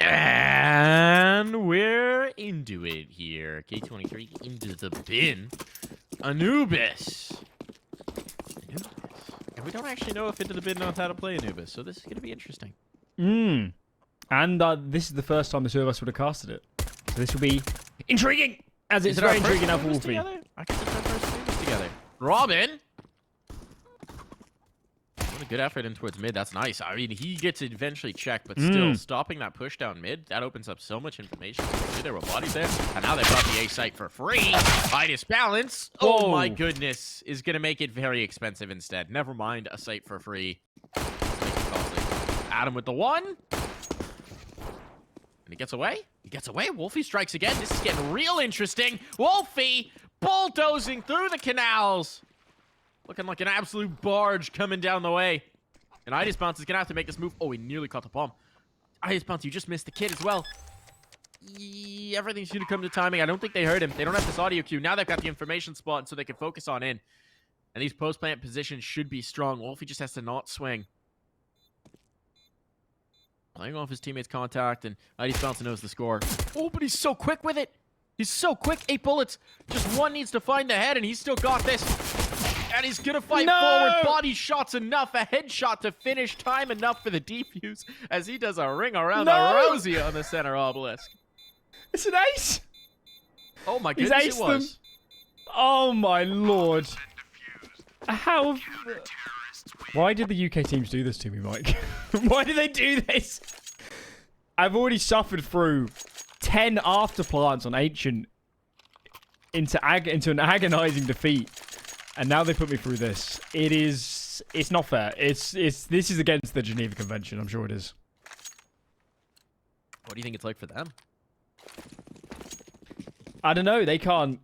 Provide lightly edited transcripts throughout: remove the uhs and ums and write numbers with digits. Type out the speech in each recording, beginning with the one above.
And we're into it here. K23 into the bin. Anubis. And we don't actually know if Into the Bin knows how to play Anubis, so this is going to be interesting. And this is the first time the two of us would have casted it. So this will be intriguing, as it's very intriguing now for Wolfie. I guess it's our first Anubis together. Robin! What a good effort in towards mid. That's nice. I mean, he gets eventually checked, but still, stopping that push down mid, that opens up so much information. There were bodies there, and now they've got the A site for free. Minus balance. Oh my goodness. Is going to make it very expensive instead. Never mind a site for free. Adam with the one. And he gets away. He gets away. Wolfie strikes again. This is getting real interesting. Wolfie bulldozing through the canals. Looking like an absolute barge coming down the way. And Itis Bounce is going to have to make this move. Oh, he nearly caught the bomb. Itis Bounce, you just missed the kid as well. Everything's going to come to timing. I don't think they heard him. They don't have this audio cue. Now they've got the information spot so they can focus on in. And these post-plant positions should be strong. Wolfie just has to not swing. Playing off his teammate's contact, and Itis Bounce knows the score. Oh, but he's so quick with it. He's so quick. 8 bullets. Just one needs to find the head, and he's still got this. And he's going to fight forward. Body shots enough. A headshot to finish. Time enough for the defuse as he does a ring around the Rosie on the center obelisk. It's an ace. Oh my goodness, it was. Them. Oh my lord. How... Why did the UK teams do this to me, Mike? Why did they do this? I've already suffered through 10 afterplants on Ancient into an agonizing defeat. And now they put me through this. It's not fair. This is against the Geneva Convention. I'm sure it is. What do you think it's like for them? I don't know. They can't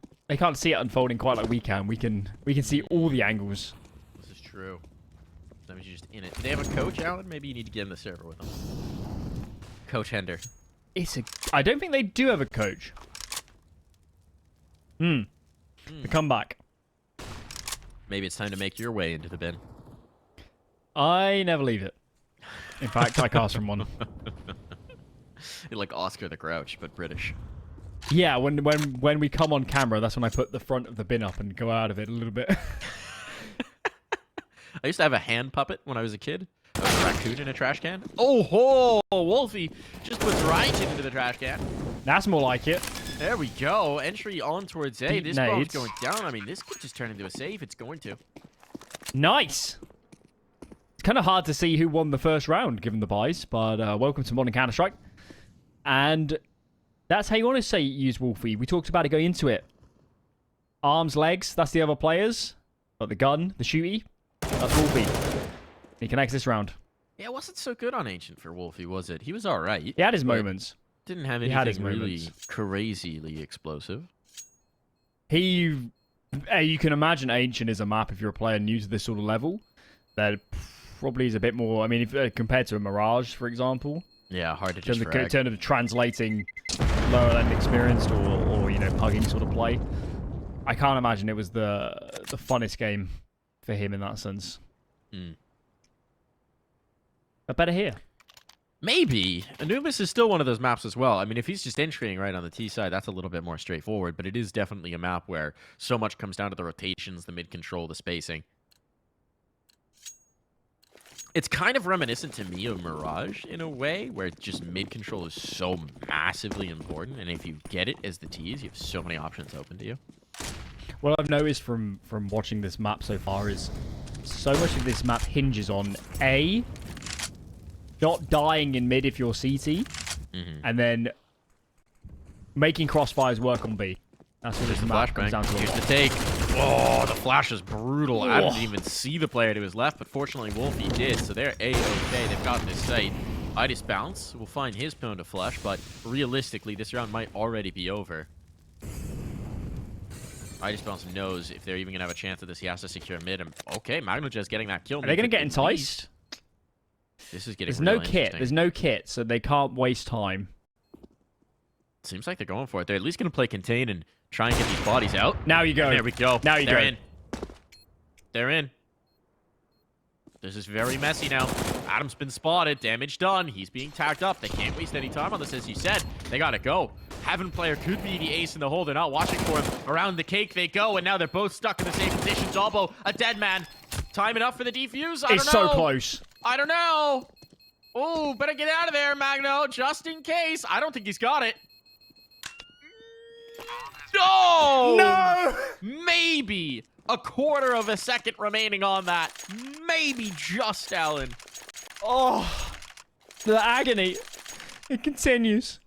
see it unfolding quite like we can. We can see all the angles. This is true. That means you're just in it. Do they have a coach, Alan? Maybe you need to get in the server with them. Coach Hender. I don't think they do have a coach. The comeback. Maybe it's time to make your way into the bin. I never leave it. In fact, I cast from one. You're like Oscar the Grouch, but British. Yeah, when we come on camera, that's when I put the front of the bin up and go out of it a little bit. I used to have a hand puppet when I was a kid. A raccoon in a trash can. Oh ho! Wolfie just puts right into the trash can. That's more like it. There we go. Entry on towards A. This bomb's nades. going down. I mean, this could just turn into a save. It's going to. Nice. It's kind of hard to see who won the first round, given the buys, but welcome to Modern Counter-Strike. And that's how you want to use Wolfie. We talked about it going into it. Arms, legs, that's the other players. But the gun, the shooty, that's Wolfie. He connects this round. Yeah, it wasn't so good on Ancient for Wolfie, was it? He was all right. He had his moments. Didn't have anything really crazily explosive. You can imagine Ancient is a map if you're a player new to this sort of level. That probably is a bit more, I mean, if compared to a Mirage, for example. Yeah, hard to just in terms of translating lower end experienced or you know, pugging sort of play. I can't imagine it was the funnest game for him in that sense. But better here. Maybe. Anubis is still one of those maps as well. I mean, if he's just entering right on the T side, that's a little bit more straightforward, but it is definitely a map where so much comes down to the rotations, the mid-control, the spacing. It's kind of reminiscent to me of Mirage in a way, where just mid-control is so massively important, and if you get it as the Ts, you have so many options open to you. What I've noticed from watching this map so far is so much of this map hinges on A, not dying in mid if you're CT, and then making crossfires work on B. That's what this map comes down to. Here's the take. Oh, the flash is brutal. I didn't even see the player to his left, but fortunately Wolfie did, so they're A-okay. They've got this site. Itis Bounce will find his pound to flush, but realistically, this round might already be over. Itis Bounce knows if they're even going to have a chance at this, he has to secure mid. And okay, Magnojez getting that kill. Are they going to get enticed? This is getting There's no kit, so they can't waste time. Seems like they're going for it. They're at least going to play contain and try and get these bodies out. Now you go. There we go. Now you go. They're in. They're in. This is very messy now. Adam's been spotted. Damage done. He's being tagged up. They can't waste any time on this, as you said. They gotta go. Heaven player could be the ace in the hole. They're not watching for him. Around the cake they go, and now they're both stuck in the same position. Zalbo, a dead man. Time enough for the defuse? I don't know. It's so close. I don't know. Oh, better get out of there, Magno, just in case. I don't think he's got it. No! No! Maybe a quarter of a second remaining on that. Maybe just, Alan. Oh, the agony. It continues.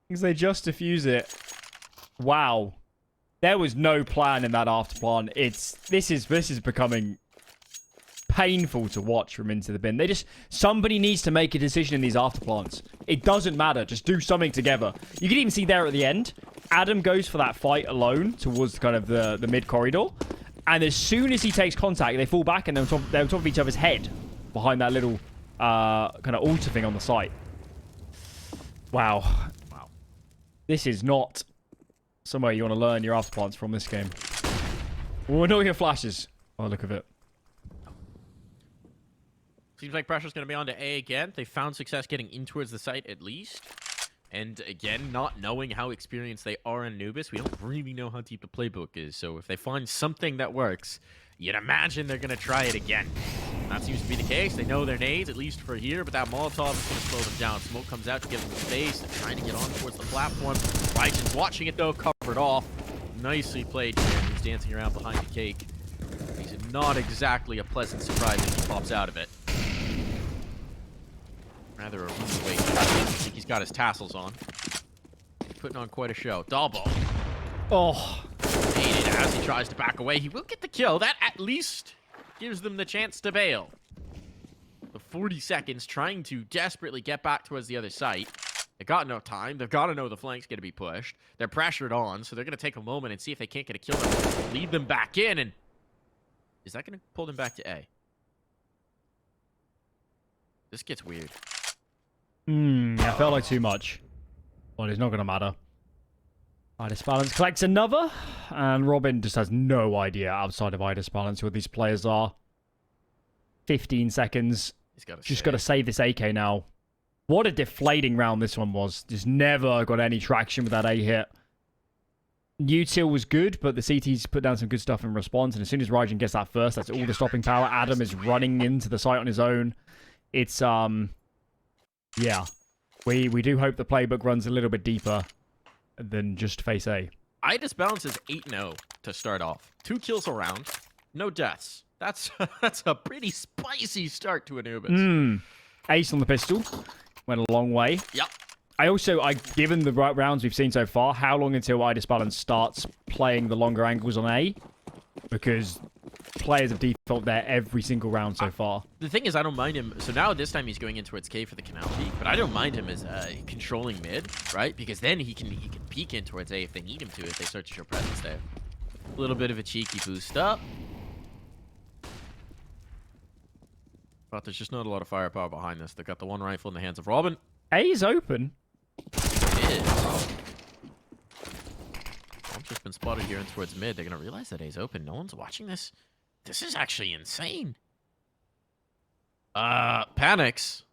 Because they just defuse it. Wow. There was no plan in that after plan. This is becoming painful to watch from Into the Bin. Somebody needs to make a decision in these after plants. It doesn't matter. Just do something together. You can even see there at the end, Adam goes for that fight alone towards kind of the mid corridor. And as soon as he takes contact, they fall back and they're on top of each other's head behind that little kind of altar thing on the site. Wow. Wow. This is not somewhere you want to learn your after plants from this game. We'll know your flashes by the look of it. Seems like pressure's going to be on to A again. They found success getting in towards the site at least. And again, not knowing how experienced they are in Anubis, we don't really know how deep the playbook is. So if they find something that works, you'd imagine they're going to try it again. That seems to be the case. They know their nades, at least for here, but that Molotov is going to slow them down. Smoke comes out to give them space. They're trying to get on towards the platform. Ryzen's watching it, though, covered off. Nicely played here. He's dancing around behind the cake. He's not exactly a pleasant surprise if he pops out of it. Rather a rude way. I think he's got his tassels on. He's putting on quite a show. Dalbo. Oh. Baited as he tries to back away. He will get the kill. That at least gives them the chance to bail. The 40 seconds trying to desperately get back towards the other site. They got no time. They've got to know the flank's going to be pushed. They're pressured on, so they're going to take a moment and see if they can't get a kill. Lead them back in, and is that going to pull them back to A? This gets weird. I felt like too much. Well, it's not going to matter. Idis Balance collects another. And Robin just has no idea outside of Idis Balance who these players are. 15 seconds. He's got to save this AK now. What a deflating round this one was. Just never got any traction with that A hit. Util was good, but the CT's put down some good stuff in response. And as soon as Raijin gets that first, that's all the stopping power. Adam is running into the site on his own. It's, yeah. We do hope the playbook runs a little bit deeper than just face A. Idis Balance is 8-0 to start off. 2 kills a round. No deaths. That's a pretty spicy start to Anubis. Ace on the pistol. Went a long way. Yep. Given the rounds we've seen so far, how long until Idis Balance starts playing the longer angles on A? Because players have default there every single round so far. The thing is, I don't mind him. So now this time he's going in towards K for the canal peak, but I don't mind him as controlling mid, right? Because then he can peek in towards A if they need him to, if they start to show presence there. A little bit of a cheeky boost up. But there's just not a lot of firepower behind this. They've got the one rifle in the hands of Robin. A is open. It is. I've just been spotted here in towards mid. They're going to realize that A's open. No one's watching this. This is actually insane. Panics.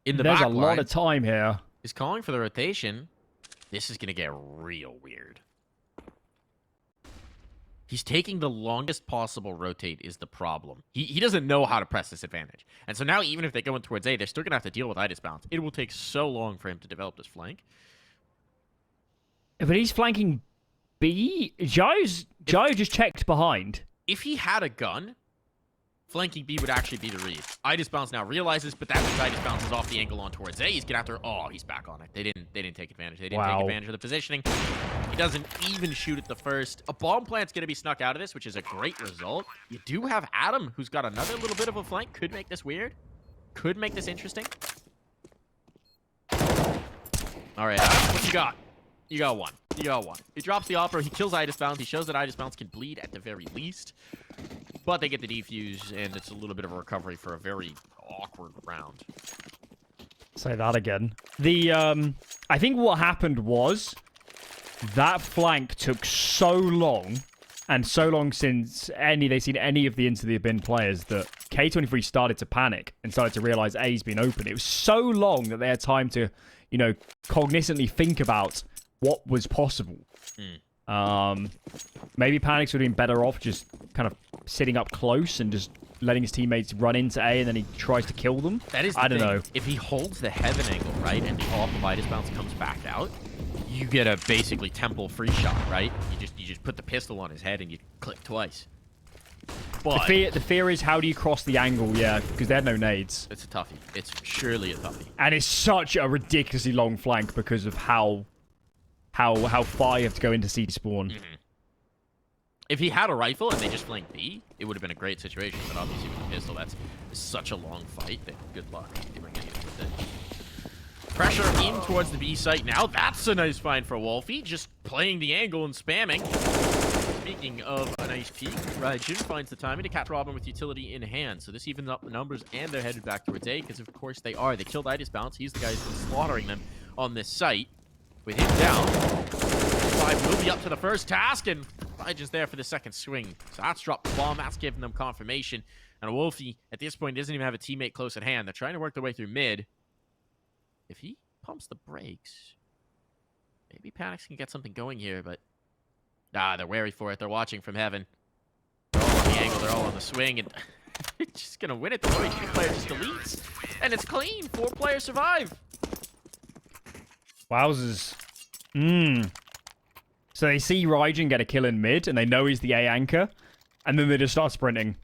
In the back There's a lot of time here. He's calling for the rotation. This is going to get real weird. He's taking the longest possible rotate is the problem. He doesn't know how to press this advantage. And so now even if they go in towards A, they're still going to have to deal with Idis Balance. It will take so long for him to develop this flank. But he's flanking B? Joe just checked behind. If he had a gun, flanking B would actually be the read. Idis Balance now realizes, but that means Idis Balance is off the angle on towards A. He's getting after. Oh, he's back on it. They didn't take advantage. They didn't take advantage of the positioning. He doesn't even shoot at the first. A bomb plant's going to be snuck out of this, which is a great result. You do have Adam, who's got another little bit of a flank. Could make this weird. Could make this interesting. All right, Adam, what you got? You got one. You got one. He drops the Opera. He kills Idis Balance. He shows that Idis Balance can bleed at the very least. But they get the defuse, and it's a little bit of a recovery for a very awkward round. Say that again. I think what happened was that flank took so long And so long since they've seen any of the Into the Bin players that K23 started to panic and started to realize A's been open. It was so long that they had time to, you know, cognizantly think about what was possible. Maybe Panics would have been better off just kind of sitting up close and just letting his teammates run into A and then he tries to kill them. That is the I don't thing. know. If he holds the heaven angle, right, and the off Midas bounce comes back out, you get a basically temple free shot, right? You just put the pistol on his head and you click twice. But The fear is, how do you cross the angle? Yeah, because they had no nades. it's a toughie. It's surely a toughie. And it's such a ridiculously long flank because of how far you have to go into C spawn. If he had a rifle and they just flanked B, it would have been a great situation. But obviously with the pistol, that's such a long fight that good luck doing anything with it. Pressure in towards the B site now. That's a nice find for Wolfie. Just playing the angle and spamming. Speaking of a nice peek, Raijin finds the timing to catch Robin with utility in hand. So this evens up the numbers, and they're headed back towards A, because of course they are. They killed Itis Bounce. He's the guy who's been slaughtering them on this site. With him down, 5 will be up to the first task, and Raijin's there for the second swing. So that's dropped the bomb. That's giving them confirmation. And Wolfie, at this point, doesn't even have a teammate close at hand. They're trying to work their way through mid. If he pumps the brakes, maybe Panics can get something going here, but they're wary for it. They're watching from heaven. They're all on the angle. They're all on the swing, and it's just going to win it. The OHP player just deletes, and it's clean. 4 players survive. Wowzers. So they see Raijin get a kill in mid, and they know he's the A anchor, and then they just start sprinting.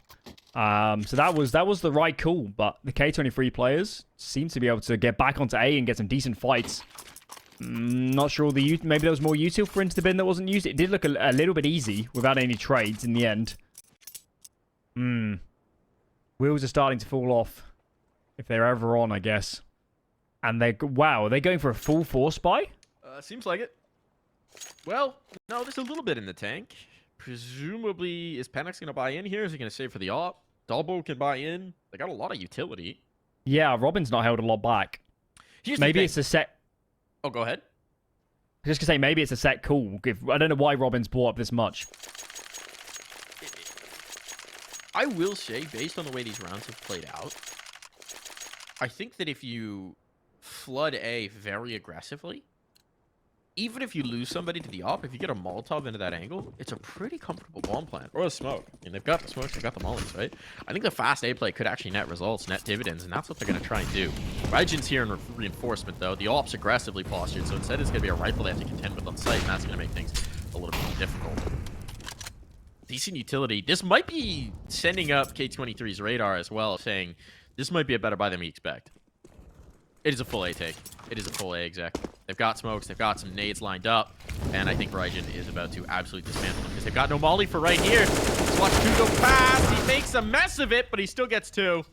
So that was the right call, but the K23 players seem to be able to get back onto A and get some decent fights. Not sure maybe there was more util for Into the Bin that wasn't used. It did look a little bit easy without any trades in the end. Wheels are starting to fall off, if they're ever on, I guess. And wow, are they going for a full force buy? Seems like it. Well, no, there's a little bit in the tank. Presumably, is Panics going to buy in here? Is he going to save for the op? Dalbo can buy in. They got a lot of utility. Yeah, Robin's not held a lot back. Maybe it's a set... Oh, go ahead. Just to say, maybe it's a set call. I don't know why Robin's bought up this much. I will say, based on the way these rounds have played out, I think that if you flood A very aggressively, even if you lose somebody to the op, if you get a Molotov into that angle, it's a pretty comfortable bomb plant. Or a smoke. I mean, they've got the smokes, they've got the mollies, right? I think the fast A play could actually net results, net dividends, and that's what they're going to try and do. Raijin's here in reinforcement, though. The op's aggressively postured, so instead it's going to be a rifle they have to contend with on site, and that's going to make things a little bit more difficult. Decent utility. This might be sending up K23's radar as well, saying this might be a better buy than we expect. It is a full A take. It is a full A exec. They've got smokes. They've got some nades lined up. And I think Raijin is about to absolutely dismantle them because they've got no molly for right here. Let's watch 2 go past. He makes a mess of it, but he still gets 2.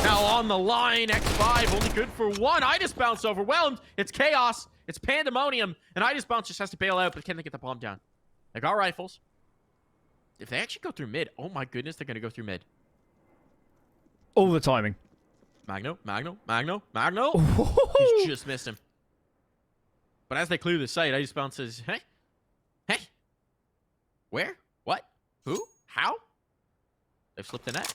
Now on the line, X5 only good for 1. Itis Bounce overwhelmed. It's chaos. It's pandemonium. And Itis Bounce just has to bail out, but can they get the bomb down? They got rifles. If they actually go through mid, oh my goodness, they're going to go through mid. All the timing. Magno. He's just missed him. But as they clear the site, Itis Bounce says, hey, where, what, who, how? They've slipped the net.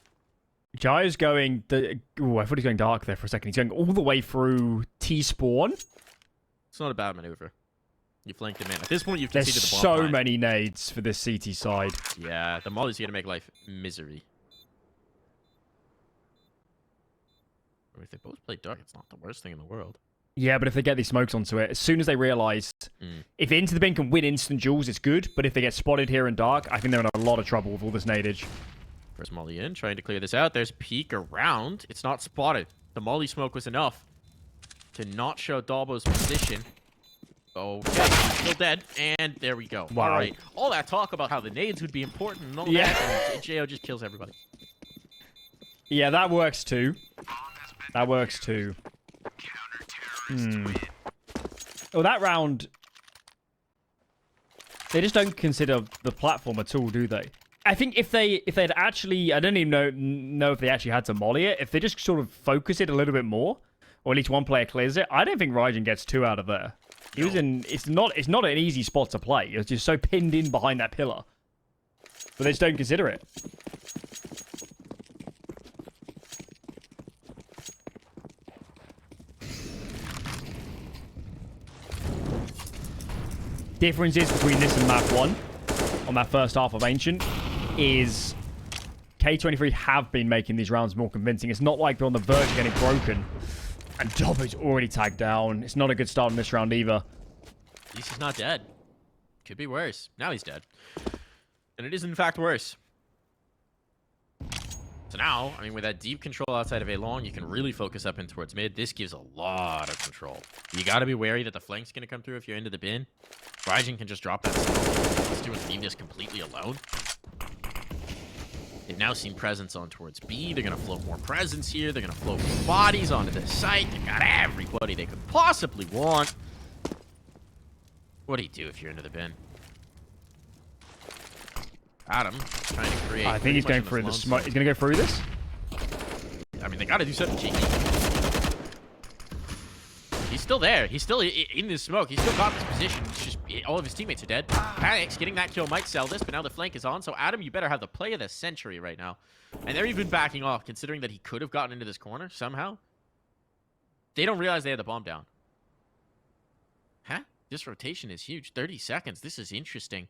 Jaya's going... I thought he was going dark there for a second. He's going all the way through T-spawn. It's not a bad maneuver. You flanked him in. At this point, you've There's conceded the bomb so line. many nades for this CT side. Yeah, the molly's going to make life misery. If they both play dark, it's not the worst thing in the world. Yeah, but if they get these smokes onto it, as soon as they realize if Into the Bin can win instant duels, it's good. But if they get spotted here in dark, I think they're in a lot of trouble with all this nadage. First molly in, trying to clear this out. There's peek around. It's not spotted. The molly smoke was enough to not show Dalbo's position. Okay, he's still dead. And there we go. Wow. All right. All that talk about how the nades would be important and all that, and JO just kills everybody. Yeah, that works too. That works too. Oh, that round... They just don't consider the platform at all, do they? I think if they'd actually... I don't even know if they actually had to molly it. If they just sort of focus it a little bit more, or at least one player clears it, I don't think Raijin gets 2 out of there. He was in... It's not an easy spot to play. It's just so pinned in behind that pillar. but they just don't consider it. Differences between this and map 1 on that first half of Ancient is K23 have been making these rounds more convincing. It's not like they're on the verge of getting broken. And Dobbo's already tagged down. It's not a good start in this round either. At least he's not dead. Could be worse. Now he's dead. And it is in fact worse. So now, I mean, with that deep control outside of A long, you can really focus up in towards mid. This gives a lot of control. You got to be wary that the flank's going to come through if you're into the bin. Raijin can just drop that smoke. Let's do and leave this completely alone. They've now seen presence on towards B. They're going to float more presence here. They're going to float more bodies onto the site. They got everybody they could possibly want. What do you do if you're into the bin? Adam trying to create. I think he's going through the smoke. He's going to go through this? I mean, they got to do something cheeky. He's still there. He's still in this smoke. He's still got this position. It's just all of his teammates are dead. Panics. Getting that kill might sell this, but now the flank is on. So, Adam, you better have the play of the century right now. And they're even backing off, considering that he could have gotten into this corner somehow. They don't realize they had the bomb down. Huh? This rotation is huge. 30 seconds. This is interesting.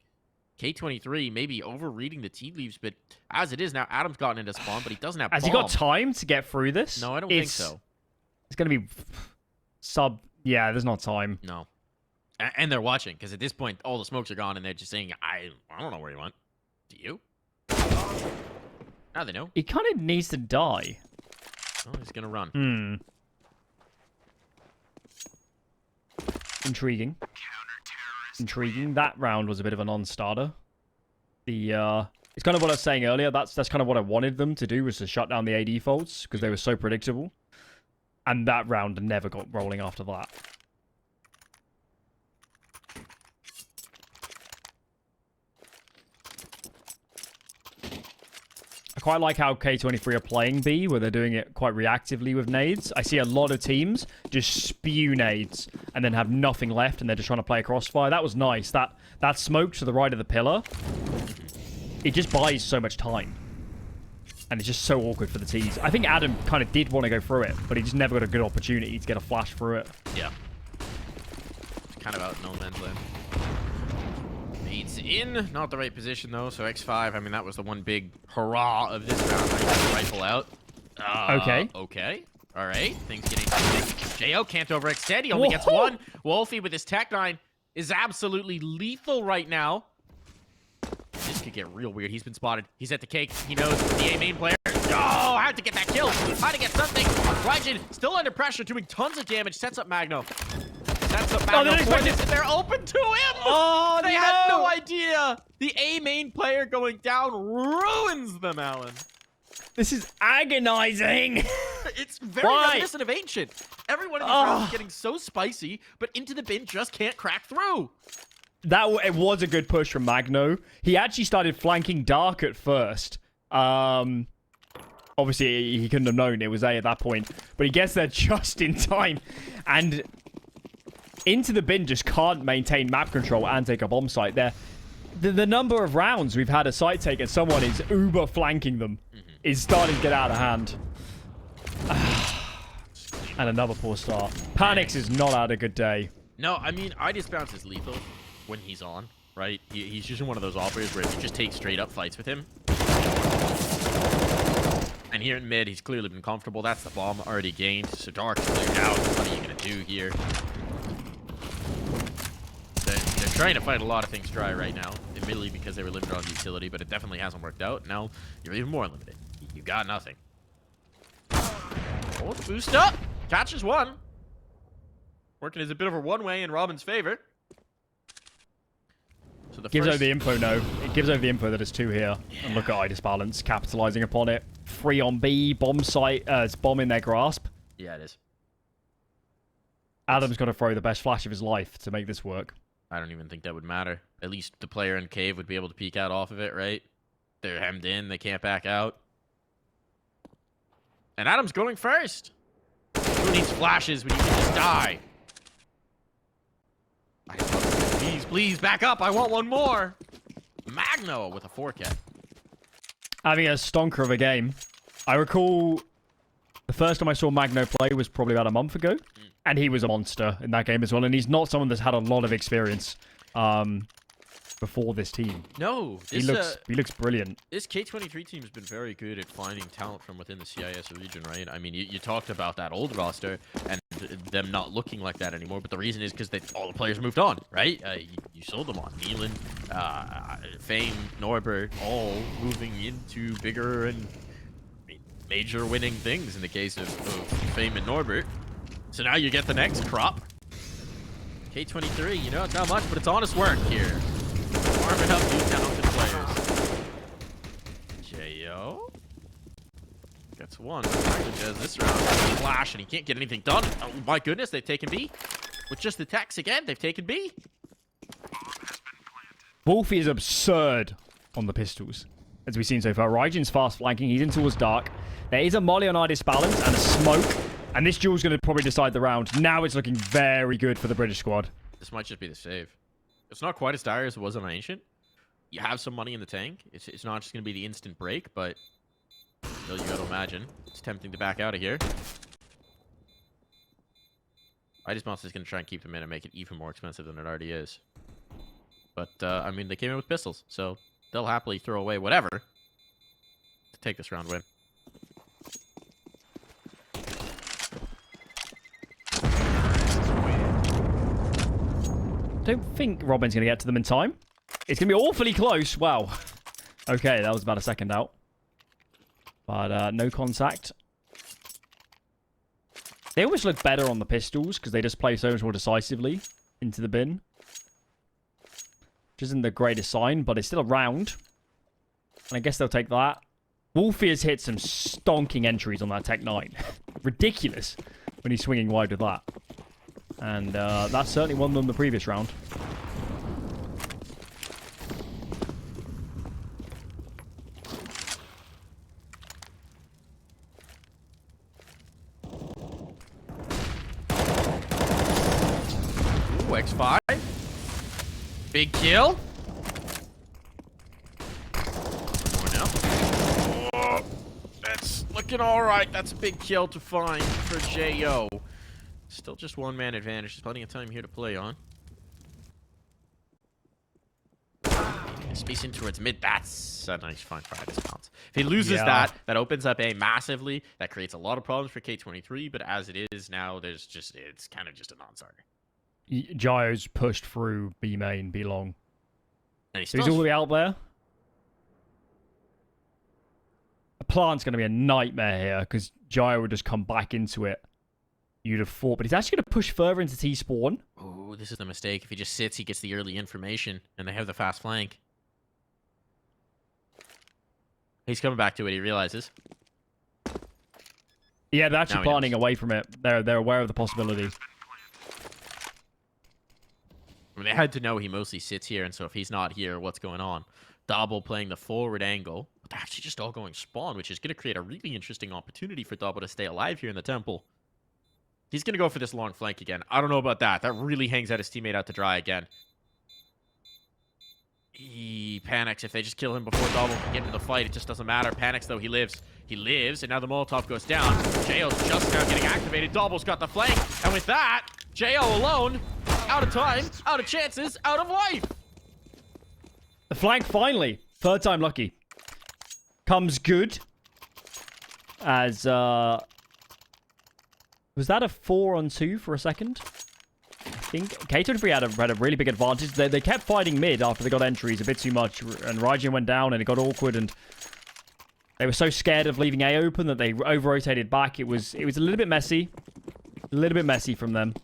K23 maybe overreading the tea leaves, but as it is now, Adam's gotten into spawn, but he doesn't have Has bomb. he got time to get through this? No, I don't think so. It's going to be sub... Yeah, there's not time. No. And they're watching, because at this point, all the smokes are gone, and they're just saying, I don't know where he went. Do you? Now they know. He kind of needs to die. Oh, he's going to run. Intriguing. Intriguing. That round was a bit of a non-starter. It's kind of what I was saying earlier. That's kind of what I wanted them to do, was to shut down the AD faults, because they were so predictable. And that round never got rolling after that. I quite like how K23 are playing B, where they're doing it quite reactively with nades. I see a lot of teams just spew nades and then have nothing left, and they're just trying to play a crossfire. That was nice. That smoke to the right of the pillar, it just buys so much time. And it's just so awkward for the T's. I think Adam kind of did want to go through it, but he just never got a good opportunity to get a flash through it. Yeah. It's kind of out in no man's land. Nades in. Not the right position, though. So X5, I mean, that was the one big hurrah of this round. Rifle out. Okay. Okay. All right. Things getting interesting. Jo can't overextend. He only gets one. Wolfie with his Tech 9 is absolutely lethal right now. This could get real weird. He's been spotted. He's at the cake. He knows the A main player. Oh, had to get that kill. Had to get something. Raijin still under pressure, doing tons of damage. Sets up Magno. Sets up Magno for this, and they're open to him. Oh, they had no idea. The A main player going down ruins them, Alan. This is agonizing. It's very reminiscent of Ancient. Everyone in this round is getting so spicy, but into the bin just can't crack through. It was a good push from Magno. He actually started flanking Dark at first. Obviously, he couldn't have known it was A at that point. But he gets there just in time. And into the bin just can't maintain map control and take a bomb site there. The number of rounds we've had a site take and someone is uber flanking them is starting to get out of hand. And another poor start. Panics is not had a good day. No, I mean, IDS Bounce is lethal when he's on, right? He's just one of those operators where if you just take straight up fights with him. And here in mid, he's clearly been comfortable. That's the bomb already gained. So Dark is cleared out. What are you going to do here? They're trying to fight a lot of things dry right now. Admittedly because they were limited on utility, but it definitely hasn't worked out. Now you're even more limited. You got nothing. Oh, boost up. Catches one. Working as a bit of a one-way in Robin's favor. So the gives over the info, no. It gives over the info that it's 2 here. Yeah. And look at IDS Balance, capitalizing upon it. 3 on B, bomb site, it's bomb in their grasp. Yeah, it is. Adam's got to throw the best flash of his life to make this work. I don't even think that would matter. At least the player in Cave would be able to peek out off of it, right? They're hemmed in, they can't back out. And Adam's going first. Who needs flashes when you can just die? Please, please, back up. I want one more. Magno with a 4K. Having a stonker of a game. I recall the first time I saw Magno play was probably about a month ago. And he was a monster in that game as well. And he's not someone that's had a lot of experience before this team. No. He looks brilliant. This K23 team has been very good at finding talent from within the CIS region, right? I mean, you talked about that old roster and them not looking like that anymore. But the reason is because all the players moved on, right? You sold them on. Nealon, Fame, Norbert, all moving into bigger and major winning things in the case of Fame and Norbert. So now you get the next crop. K23, you know, it's not much, but it's honest work here. Farming up these talented players. J.O. gets one. Does this round. Flash, and he can't get anything done. Oh my goodness, they've taken B. With just the techs again, they've taken B. Wolfie is absurd on the pistols, as we've seen so far. Raijin's fast flanking. He's in towards dark. There is a molly on Idis balance and a smoke. And this duel's going to probably decide the round. Now it's looking very good for the British squad. This might just be the save. It's not quite as dire as it was on Ancient. You have some money in the tank. It's not just going to be the instant break, but still, you got to imagine. It's tempting to back out of here. Idis Monster is going to try and keep them in and make it even more expensive than it already is. But, I mean, they came in with pistols, so they'll happily throw away whatever to take this round win. Don't think Robin's going to get to them in time. It's going to be awfully close. Wow. Okay, that was about a second out. But no contact. They always look better on the pistols because they just play so much more decisively into the bin. Which isn't the greatest sign, but it's still a round. And I guess they'll take that. Wolfie has hit some stonking entries on that Tech 9. Ridiculous when he's swinging wide with that. And that's certainly won them the previous round. Ooh, X5. Big kill. More now. Oh, that's looking all right. That's a big kill to find for J.O. Still just one-man advantage. There's plenty of time here to play on. Space in towards mid. That's a nice find for Idis Bounce. If he loses that opens up A massively. That creates a lot of problems for K23, but as it is now, it's kind of just a non-starter. Gio's pushed through B main, B long. And So he's all the way out there. A plant's going to be a nightmare here, because Gio would just come back into it. You'd have thought, but he's actually going to push further into T-spawn. Oh, this is the mistake. If he just sits, he gets the early information, and they have the fast flank. He's coming back to it, he realizes. Yeah, they're actually planning away from it. They're aware of the possibility. I mean, they had to know he mostly sits here, and so if he's not here, what's going on? Double playing the forward angle. But they're actually just all going spawn, which is going to create a really interesting opportunity for Double to stay alive here in the temple. He's going to go for this long flank again. I don't know about that. That really hangs out his teammate out to dry again. He panics. If they just kill him before Double can get into the fight, it just doesn't matter. Panics, though. He lives. He lives, and now the Molotov goes down. J.O.'s just now getting activated. Double's got the flank. And with that, J.O. alone, out of time, out of chances, out of life. The flank, finally. Third time lucky. Comes good. As, was that a 4-on-2 for a second? I think K23 had a really big advantage. They kept fighting mid after they got entries a bit too much, and Raijin went down, and it got awkward, and they were so scared of leaving A open that they over-rotated back. It was a little bit messy. A little bit messy from them.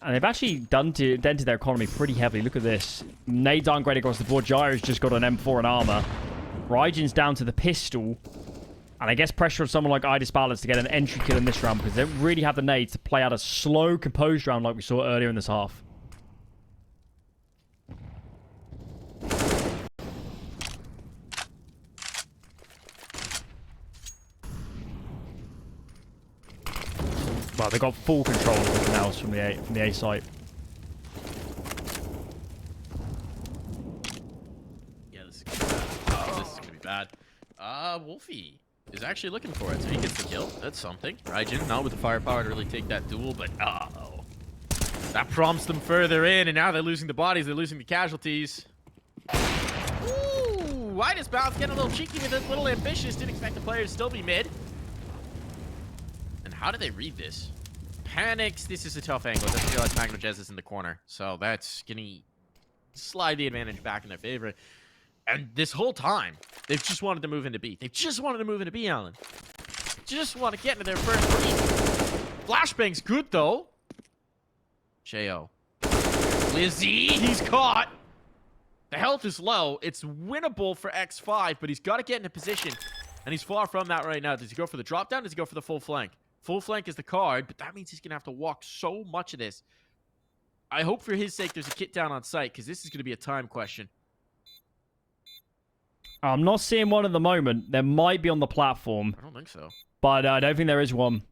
And they've actually dented their economy pretty heavily. Look at this. Nades aren't great across the board. Gyro's just got an M4 and armor. Raijin's down to the pistol. And I guess pressure on someone like Idis Balance to get an entry kill in this round, because they don't really have the nades to play out a slow, composed round like we saw earlier in this half. Well, they got full control of the canals from the A site. bad. Wolfie is actually looking for it, so he gets the kill. That's something. Raijin, not with the firepower to really take that duel, but that prompts them further in, and now they're losing the bodies, they're losing the casualties. Ooh, Idis Bounce getting a little cheeky with it, a little ambitious. Didn't expect the player to still be mid. And how did they read this? Panics. This is a tough angle. It doesn't feel like MagnoJez is in the corner, so that's gonna slide the advantage back in their favor. And this whole time, they've just wanted to move into B. They've just wanted to move into B, Alan. Just want to get into their first lead. Flashbang's good, though. J.O. Lizzie, he's caught. The health is low. It's winnable for X5, but he's got to get into position. And he's far from that right now. Does he go for the drop down? Does he go for the full flank? Full flank is the card, but that means he's going to have to walk so much of this. I hope for his sake there's a kit down on site, because this is going to be a time question. I'm not seeing one at the moment. There might be on the platform. I don't think so. But I don't think there is one.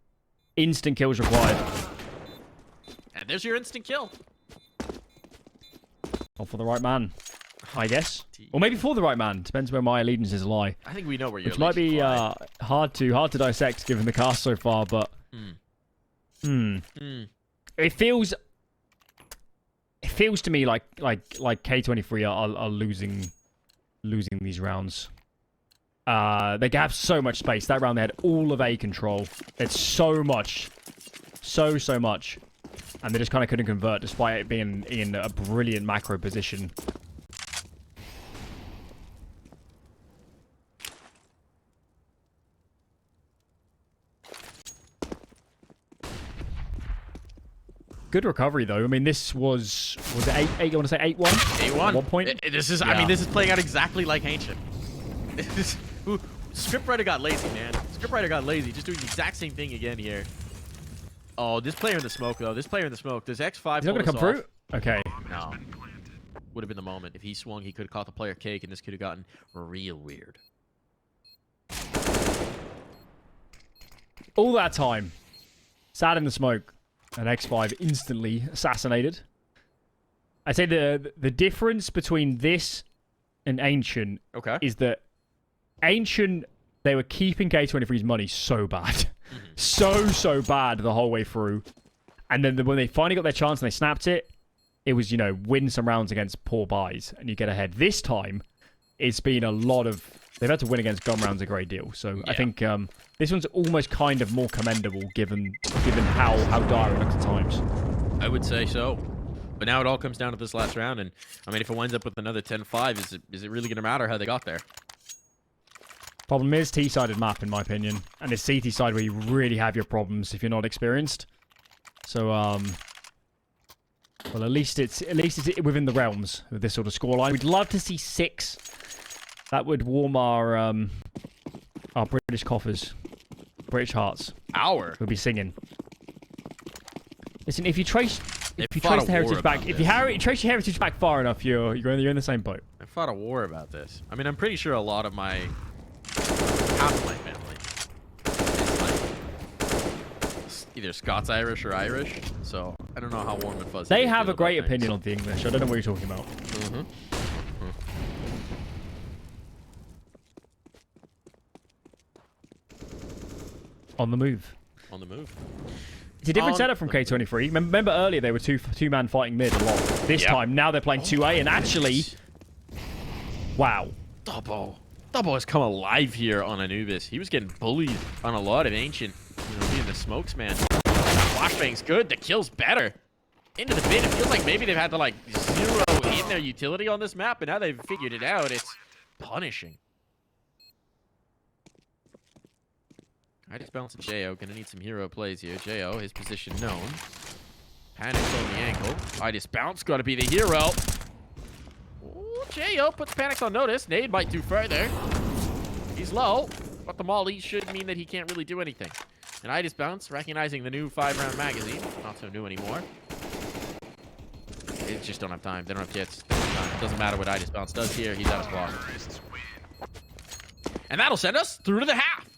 Instant kills required. And there's your instant kill. Not for the right man, I guess. Or maybe for the right man. Depends where my allegiances lie. I think we know where your Which might be hard to dissect given the cast so far, but... It feels to me like K23 are losing these rounds. They have so much space. That round they had all of A control. It's so much. So much. And they just kind of couldn't convert despite it being in a brilliant macro position. Good recovery though. I mean, this was it 8? You want to say 8-1? 8-1. At one point. This is. Yeah. I mean, this is playing out exactly like Ancient. Scriptwriter got lazy, man. Scriptwriter got lazy, just doing the exact same thing again here. Oh, this player in the smoke though. This player in the smoke. Does X5? He's not gonna come through. Okay. No. Would have been the moment. If he swung, he could have caught the player cake, and this could have gotten real weird. All that time, sat in the smoke. And X5 instantly assassinated. I'd say the difference between this and Ancient is that Ancient, they were keeping K23's money so bad. So bad the whole way through. And then when they finally got their chance and they snapped it, it was, you know, win some rounds against poor buys and you get ahead. This time, it's been a lot of... They've had to win against gun rounds a great deal. So yeah. I think this one's almost kind of more commendable given how dire it looks at times. I would say so. But now it all comes down to this last round. And, I mean, if it winds up with another 10-5, is it really going to matter how they got there? Problem is T-sided map, in my opinion. And it's CT side where you really have your problems if you're not experienced. So, well, at least it's within the realms of this sort of scoreline. We'd love to see 6. That would warm our British coffers, British hearts. We'll be singing. Listen, if you trace the heritage back, trace your heritage back far enough, you're in the same boat. I fought a war about this. I mean, I'm pretty sure a lot of half of my family is like either Scots-Irish or Irish. So I don't know how warm and fuzzy. They have a great opinion on the English. I don't know what you're talking about. On the move. It's a different setup from K23. Remember earlier they were two-man fighting mid a lot. This time, now they're playing 2A, and actually... Wow. Double has come alive here on Anubis. He was getting bullied on a lot of Ancient. You know, being the smokes, man. Flashbang's good. The kill's better. Into the bin. It feels like maybe they've had to, like, zero in their utility on this map, but now they've figured it out. It's punishing. I just bounced to J.O. Gonna need some hero plays here. J.O., his position known. Panics on the ankle. I just bounce. Gotta be the hero. Ooh, J.O. puts Panics on notice. Nade might do further. He's low, but the molly should mean that he can't really do anything. And I just bounce, recognizing the new 5-round magazine. Not so new anymore. They just don't have time. They don't have kits. It doesn't matter what I just bounce does here. He's out of block. And that'll send us through to the half.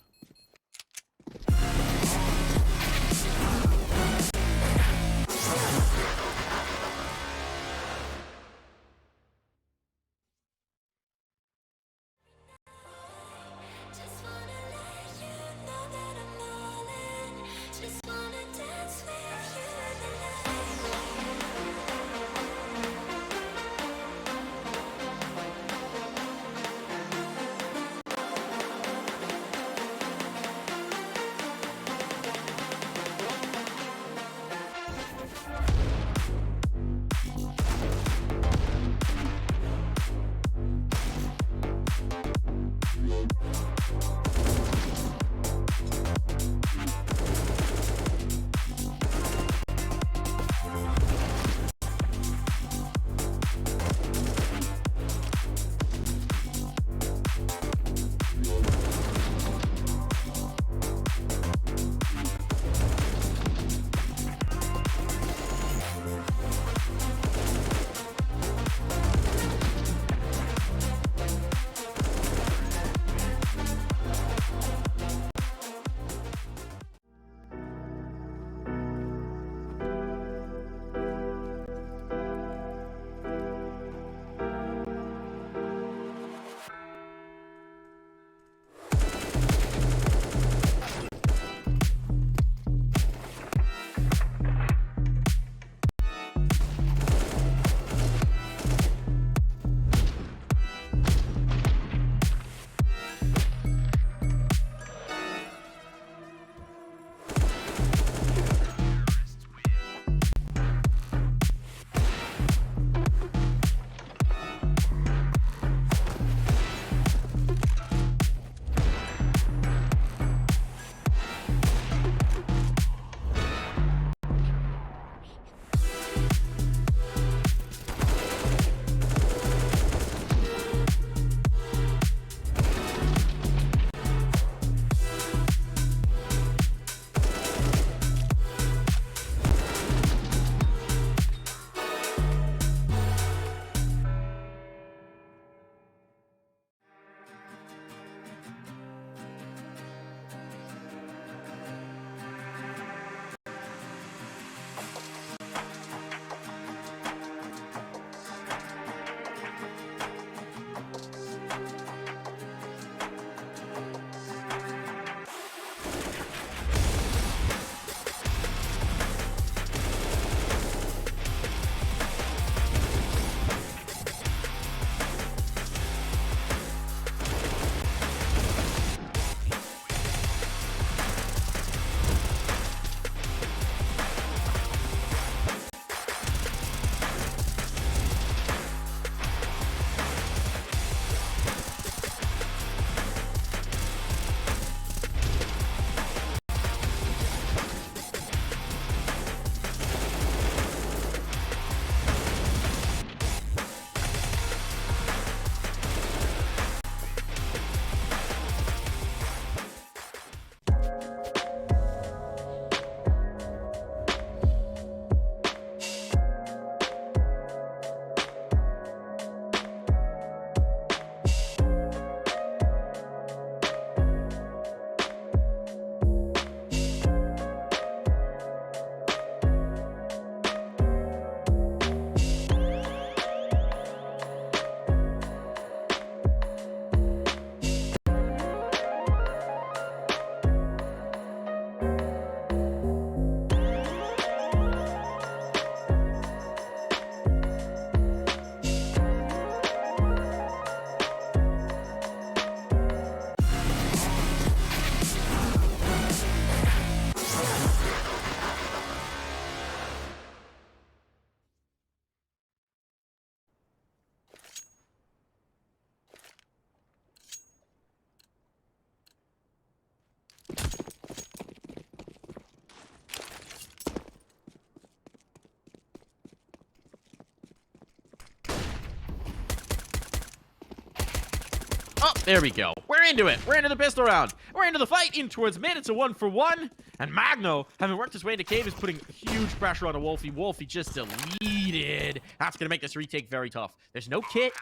Oh, there we go. We're into it. We're into the pistol round. We're into the fight in towards mid. It's a 1-for-1. And Magno, having worked his way into cave, is putting huge pressure on a Wolfie. Wolfie just deleted. That's going to make this retake very tough. There's no kit.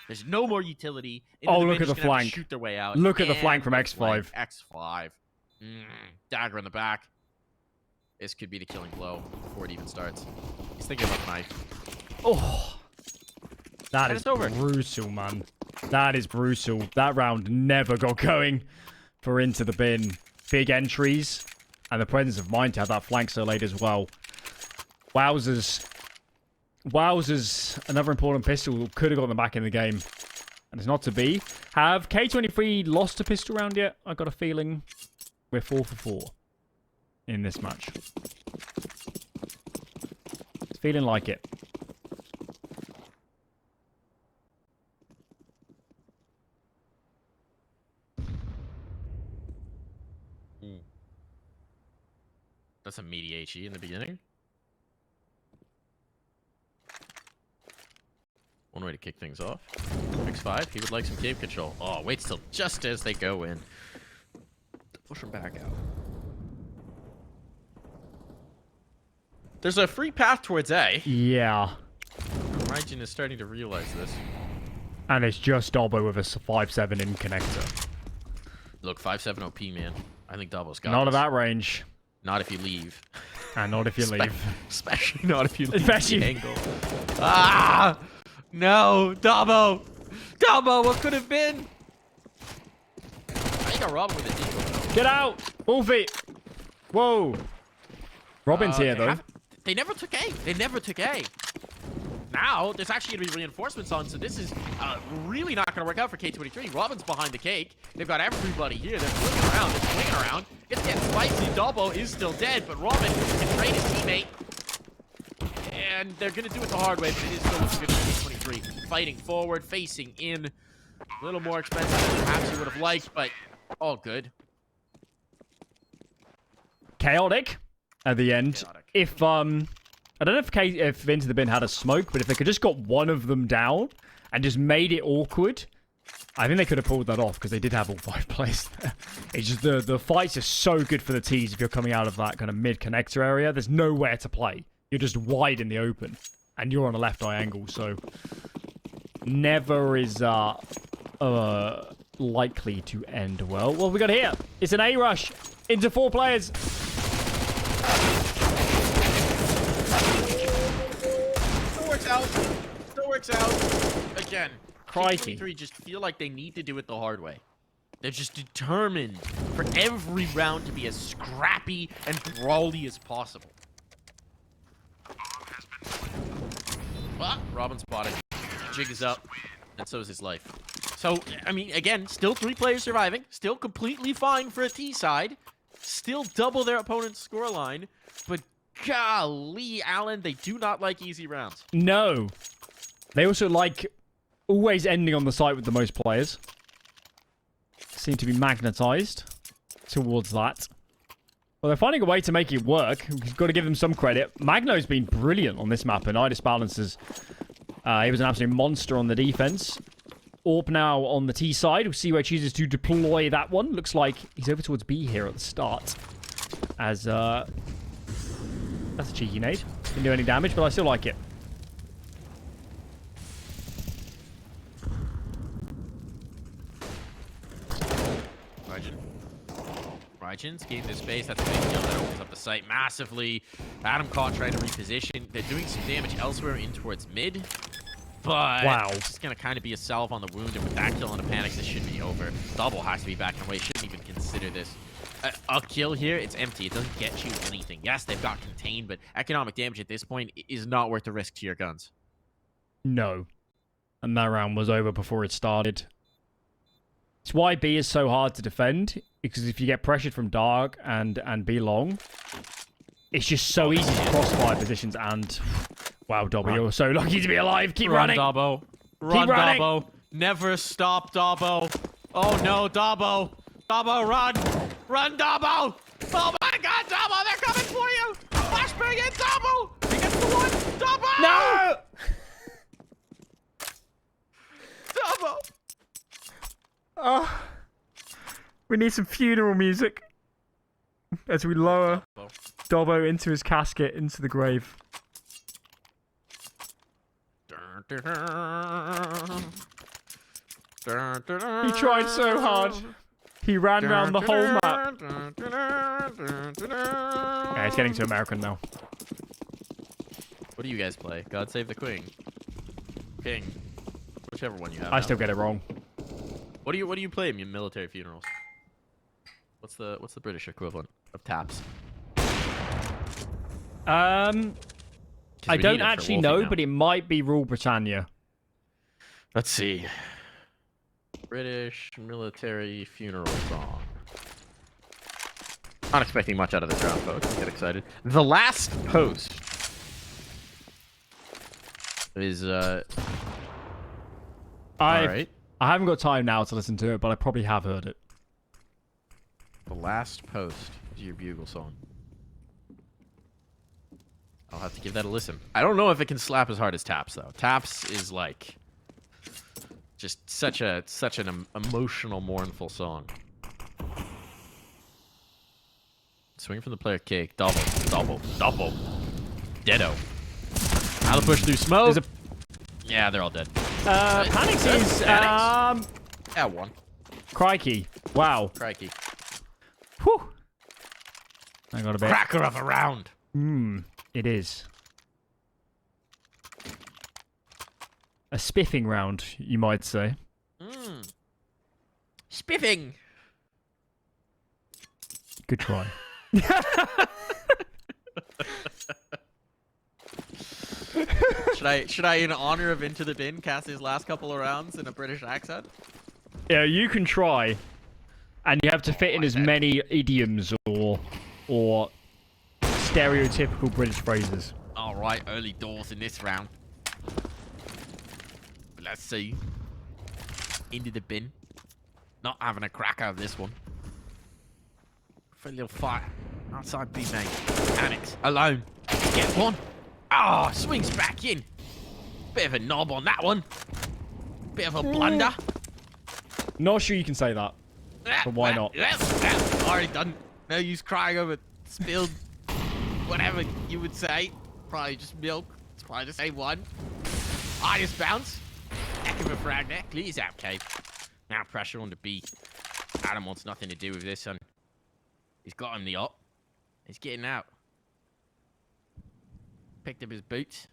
There's no more utility. Oh, look at the flank. Shoot their way out. Look at the flank from X5. X5. Dagger in the back. This could be the killing blow before it even starts. He's thinking about the knife. Oh. That is brutal, man. That is brutal. That round never got going for Into the Bin. Big entries. And the presence of mind to have that flank so late as well. Wowzers. Wowzers. Another important pistol. Could have got them back in the game. And it's not to be. Have K23 lost a pistol round yet? I got a feeling we're 4-for-4 in this match. It's feeling like it. That's a meaty HE in the beginning. One way to kick things off. X5, he would like some cave control. Oh, waits till just as they go in. Push him back out. There's a free path towards A. Yeah. Raijin is starting to realize this. And it's just Dobbo with a 5-7 in connector. Look, 5-7 OP, man. I think Dobbo's got Not this. at that range. Not if you leave. And not if you leave. Especially not if you leave Especially the angle. Ah! No! Dobbo! Dobbo, what could have been? I got Robin with a decoy. Get out! Wolfie! Whoa! Robin's here, though. They never took A. They never took A. Now, there's actually going to be reinforcements on, so this is really not going to work out for K23. Robin's behind the cake. They've got everybody here. They're swinging around. They're swinging around. It's getting spicy. Dobbo is still dead, but Robin can trade his teammate. And they're going to do it the hard way, but it is still looking good for K23. Fighting forward, facing in. A little more expensive than perhaps you would have liked, but all good. Chaotic at the end. Chaotic. If, I don't know if Into the Bin had a smoke, but if they could just got one of them down and just made it awkward, I think they could have pulled that off because they did have all 5 players there. It's just the fights are so good for the T's if you're coming out of that kind of mid-connector area. There's nowhere to play. You're just wide in the open and you're on a left eye angle, so never is likely to end well. What have we got here? It's an A rush into 4 players. Still works out. Again, Crikey. K23 just feel like they need to do it the hard way. They're just determined for every round to be as scrappy and brawly as possible. Well, Robin spotted. Jig is up, and so is his life. So, I mean, again, still 3 players surviving. Still completely fine for a T side. Still double their opponent's scoreline. But golly, Alan, they do not like easy rounds. No. They also like always ending on the site with the most players. Seem to be magnetized towards that. Well, they're finding a way to make it work. We've got to give them some credit. Magno's been brilliant on this map, and Idis balances. He was an absolute monster on the defense. Orb now on the T side. We'll see where he chooses to deploy that one. Looks like he's over towards B here at the start. As, that's a cheeky nade. Didn't do any damage, but I still like it. Raijin's gained this space. That's a big deal. That opens up the site massively. Adam caught trying to reposition. They're doing some damage elsewhere in towards mid. But wow, it's just going to kind of be a salve on the wound. And with that kill and a panic, this should be over. Double has to be back away. Shouldn't even consider this. A kill here, it's empty. It doesn't get you anything. Yes, they've got contained, but economic damage at this point is not worth the risk to your guns. No. And that round was over before it started. It's why B is so hard to defend, because if you get pressured from dark and B long, it's just so easy to crossfire positions and... Wow, Dobbo, you're so lucky to be alive. Keep running. Dobbo. Keep running. Dobbo. Never stop, Dobbo. Oh, no, Dobbo. Dobbo, run. Run, Dobbo. Oh, my God, Dobbo, they're coming for you. Flashbang in, Dobbo. He gets the one. Dobbo. No! Dobbo. We need some funeral music as we lower Dobbo into his casket, into the grave. He tried so hard. He ran around the whole map. Yeah, he's getting to American now. What do you guys play? God Save the Queen. King. Whichever one you have. I still get it wrong. What do you play in your military funerals? What's the British equivalent of taps? I don't actually know, but it might be Rule Britannia. Let's see. British military funeral song. Not expecting much out of this round, folks. Get excited. The Last Post is alright. I haven't got time now to listen to it, but I probably have heard it. The Last Post is your bugle song. I'll have to give that a listen. I don't know if it can slap as hard as Taps, though. Taps is like just such an emotional, mournful song. Swing from the player cake. Double. Deado. How to push through smoke. Yeah, they're all dead. Panics is Yeah, one. Crikey. Wow. Crikey. Whew. I got a bit. Cracker of a round. It is. A spiffing round, you might say. Spiffing. Good try. Should I, in honor of Into the Bin, cast his last couple of rounds in a British accent? Yeah, you can try. And you have to fit in as many idioms or stereotypical British phrases. Alright, early doors in this round. Let's see. Into the bin. Not having a crack out of this one. For a little fight. Outside B main. Annex. Alone. Get one. Ah, swings back in. Bit of a knob on that one. Bit of a blunder. Not sure you can say that. But why not? Already done. No use crying over spilled whatever you would say. Probably just milk. It's probably the same one. I just bounce. Heck of a frag there. Clears out, Cave. Now pressure on the B. Adam wants nothing to do with this, son. He's got him the op. He's getting out. Picked up his boots.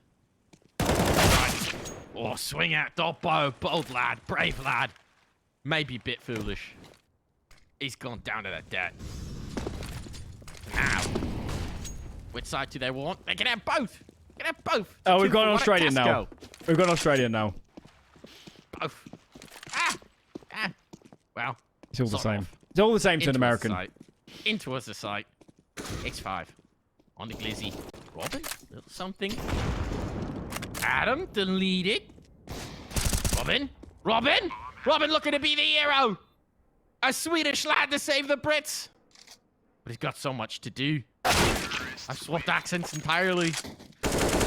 Right. Oh, swing out, Dobbo. Bold lad. Brave lad. Maybe a bit foolish. He's gone down to the dirt. Now, which side do they want? They can have both. They can have both. Oh, we've got an Australian now. We've got an Australian now. Both. Well, it's all the same. It's all the same to an American. Into us the site. X5. On the glizzy. Robin? Little something. Adam, delete it. Robin? Robin looking to be the hero. A Swedish lad to save the Brits. But he's got so much to do. I've swapped accents entirely.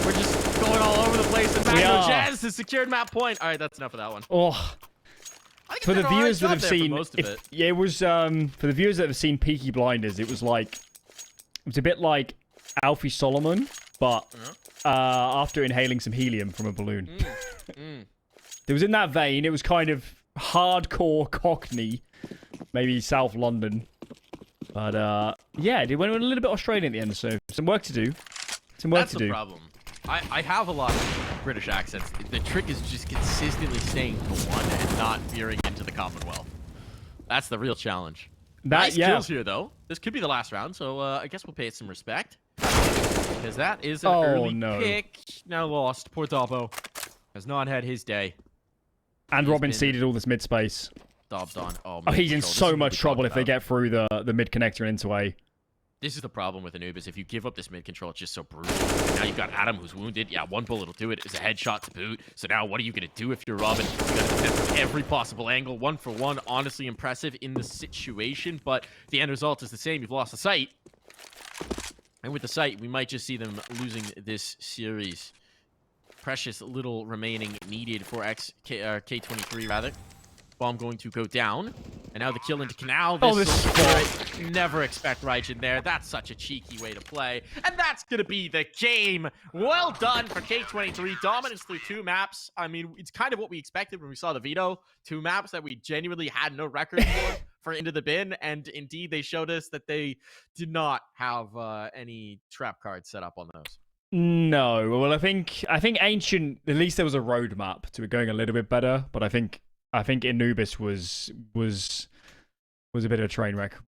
We're just going all over the place. And Bangladesh has secured map point. All right, that's enough of that one. Oh. For the viewers that have seen, it was for the viewers that have seen Peaky Blinders, it was a bit like Alfie Solomon, but after inhaling some helium from a balloon. It was in that vein. It was kind of hardcore Cockney, maybe South London, but yeah, it went a little bit Australian at the end, so some work to do. That's the problem. I have a lot of British accents. The trick is just consistently staying to one and not veering into the Commonwealth. That's the real challenge. Nice kills here, though. This could be the last round, so I guess we'll pay it some respect. Because that is an early pick. Now lost. Poor Dobbo has not had his day. And Robin seeded all this mid space. Dobbed on. Oh, he's in so much trouble if they get through the mid connector and into A. This is the problem with Anubis. If you give up this mid control, it's just so brutal. Now you've got Adam who's wounded. Yeah, one bullet will do it. It's a headshot to boot. So now what are you going to do if you're Robin? You got to defend from every possible angle. 1 for 1. Honestly impressive in the situation. But the end result is the same. You've lost the site. And with the site, we might just see them losing this series. Precious little remaining needed for K23, rather. bomb going to go down. And now the kill into Canal. This Spirit, never expect Raijin there. That's such a cheeky way to play. And that's going to be the game. Well done for K23. Dominance through 2 maps. I mean, it's kind of what we expected when we saw the veto. 2 maps that we genuinely had no record for Into the Bin. And indeed, they showed us that they did not have any trap cards set up on those. No. Well, I think Ancient, at least there was a roadmap to it going a little bit better. But I think Anubis was a bit of a train wreck.